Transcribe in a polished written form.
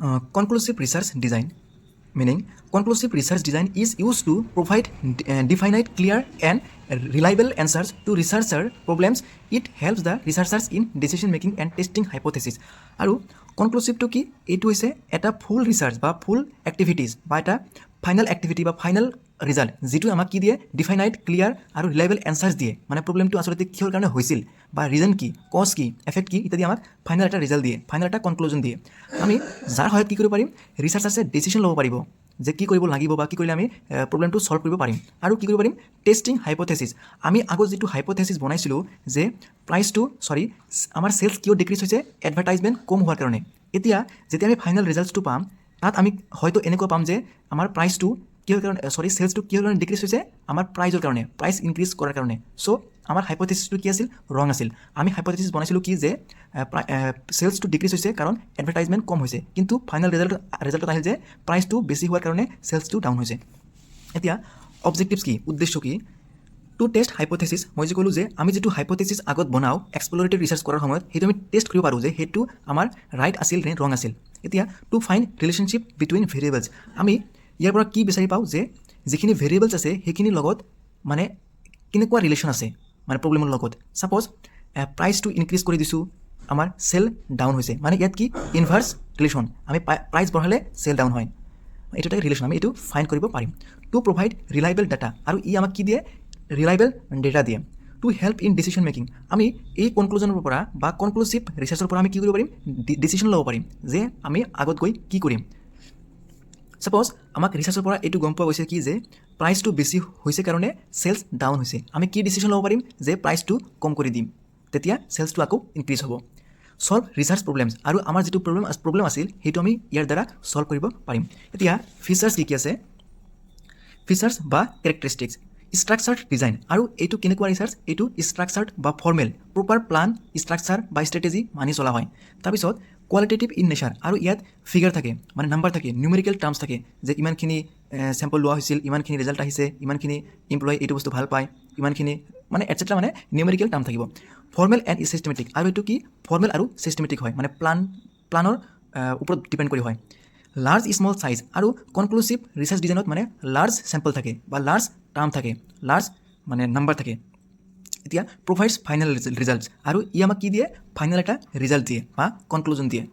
Conclusive research design, meaning conclusive research design is used to provide definite, clear and reliable answers to researcher problems. It helps the researchers in decision making and testing hypothesis. আৰু কনক্লুসিভটো কি এইটো হৈছে এটা ফুল research বা ফুল activities বা এটা final activity বা final result যিটো আমাক কি দিয়ে ডিফাইনাইট ক্লিয়াৰ আৰু ৰিলায়েবল এনসাৰ্ছ দিয়ে মানে প্ৰব্লেমটো আচলতে কিহৰ কাৰণে হৈছিল বা ৰিজন কি কজ কি এফেক্ট কি ইত্যাদি আমাক ফাইনাল এটা ৰিজাল্ট দিয়ে ফাইনাল এটা কনক্লুজন দিয়ে আমি যাৰ সহায়ত কি কৰিব পাৰিম ৰিসাৰ্চাৰ্ছে ডিচিশ্যন ল'ব পাৰিব যে কি কৰিব লাগিব বা কি কৰিলে আমি প্ৰব্লেমটো সলভ কৰিব পাৰিম আৰু কি কৰিব পাৰিম টেষ্টিং হাইপোথেচিছ আমি আগত যিটো হাইপোথেচিছ বনাইছিলোঁ যে প্ৰাইচটো আমাৰ সেলছ কিয় ডিক্ৰিজ হৈছে এডভাৰটাইজমেণ্ট কম হোৱাৰ কাৰণে এতিয়া যেতিয়া আমি ফাইনেল ৰিজাল্টছটো পাম তাত আমি হয়তো এনেকুৱা পাম যে আমাৰ প্ৰাইচটো কিহৰ কাৰণে সেলছটো কিহৰ কাৰণে ডিক্ৰিজ হৈছে আমাৰ প্ৰাইজৰ কাৰণে প্ৰাইচ ইনক্ৰিজ কৰাৰ কাৰণে চ' আমাৰ হাইপোথেচিছটো কি আছিল ৰং আছিল আমি হাইপোথেচিছ বনাইছিলোঁ কি যে সেলছটো ডিক্ৰিজ হৈছে কাৰণ এডভাৰটাইজমেণ্ট কম হৈছে কিন্তু ফাইনেল ৰিজাল্টত আহিল যে প্ৰাইচটো বেছি হোৱাৰ কাৰণে সেলছটো ডাউন হৈছে এতিয়া অবজেক্টিভছ কি উদ্দেশ্য কি টু টেষ্ট হাইপোথেচিছ মই যে ক'লোঁ যে আমি যিটো হাইপোথেচিছ আগত বনাওঁ এক্সপ্লৰেটৰি ৰিচাৰ্চ কৰাৰ সময়ত সেইটো আমি টেষ্ট কৰিব পাৰোঁ যে সেইটো আমাৰ ৰাইট আছিল নে ৰং আছিল এতিয়া to find relationship between variables আমি ইয়াৰ পৰা কি বিচাৰি পাওঁ যে যিখিনি ভেৰিয়েবলছ আছে সেইখিনিৰ লগত মানে কেনেকুৱা ৰিলেশ্যন আছে মানে প্ৰব্লেমৰ লগত ছাপ'জ প্ৰাইচটো ইনক্ৰিজ কৰি দিছোঁ আমাৰ চেল ডাউন হৈছে মানে ইয়াত কি ইনভাৰ্ছ ৰিলেশ্যন আমি প্ৰাইচ বঢ়ালে চেল ডাউন হয় এইটো এটা ৰিলেশ্যন আমি এইটো ফাইণ্ড কৰিব পাৰিম টু প্ৰভাইড ৰিলায়েবল ডাটা আৰু ই আমাক কি দিয়ে ৰিলায়েবল ডেটা দিয়ে to help in decision making আমি এই কনক্লুজনৰ পৰা বা কনক্লুচিভ ৰিচাৰ্চৰ পৰা আমি কি কৰিব পাৰিম ডিচিশ্যন ল'ব পাৰিম যে আমি আগত গৈ কি কৰিম ছাপ'জ আমাক ৰিচাৰ্চৰ পৰা এইটো গম পোৱা গৈছে কি যে প্ৰাইচটো বেছি হৈছে কাৰণে চেলছ ডাউন হৈছে আমি কি ডিচিশ্যন ল'ব পাৰিম যে প্ৰাইচটো কম কৰি দিম তেতিয়া চেলছটো আকৌ ইনক্ৰিজ হ'ব সলভ ৰিচাৰ্চ প্ৰব্লেমছ আৰু আমাৰ যিটো প্ৰব্লেম আছিল সেইটো আমি ইয়াৰ দ্বাৰা সলভ কৰিব পাৰিম এতিয়া ফিচাৰ্ছ কি আছে ফিচাৰ্ছ বা কেৰেক্টাৰিষ্টিক্স ষ্ট্ৰাকচাৰ্ড ডিজাইন আৰু এইটো কেনেকুৱা ৰিচাৰ্চ এইটো ষ্ট্ৰাকচাৰ্ড বা ফৰ্মেল প্ৰপাৰ প্লান ষ্ট্ৰাকচাৰ বা ষ্ট্ৰেটেজি মানি চলা হয় তাৰপিছত কোৱালিটেটিভ ইন নেচাৰ আৰু ইয়াত ফিগাৰ থাকে মানে নাম্বাৰ থাকে নিউমেৰিকেল টাৰ্মছ থাকে যে ইমানখিনি চেম্পল লোৱা হৈছিল ইমানখিনি ৰিজাল্ট আহিছে ইমানখিনি এমপ্লয় এইটো বস্তু ভাল পায় ইমানখিনি মানে এটচেট্ৰা মানে নিউমেৰিকেল টাৰ্ম থাকিব ফৰ্মেল এণ্ড চিষ্টেমেটিক আৰু এইটো কি ফৰ্মেল আৰু চিষ্টেমেটিক হয় মানে প্লানৰ ওপৰত ডিপেণ্ড কৰি হয় লাৰ্জ স্মল চাইজ আৰু কনক্লুচিভ ৰিচাৰ্চ ডিজাইনত মানে লাৰ্জ চেম্পল থাকে বা লাৰ্জ টাৰ্ম থাকে লাৰ্জ মানে নাম্বাৰ থাকে এতিয়া প্ৰভাইডছ ফাইনেল ৰিজাল্টছ আৰু ই আমাক কি দিয়ে ফাইনেল এটা ৰিজাল্ট দিয়ে বা কনক্লুজন দিয়ে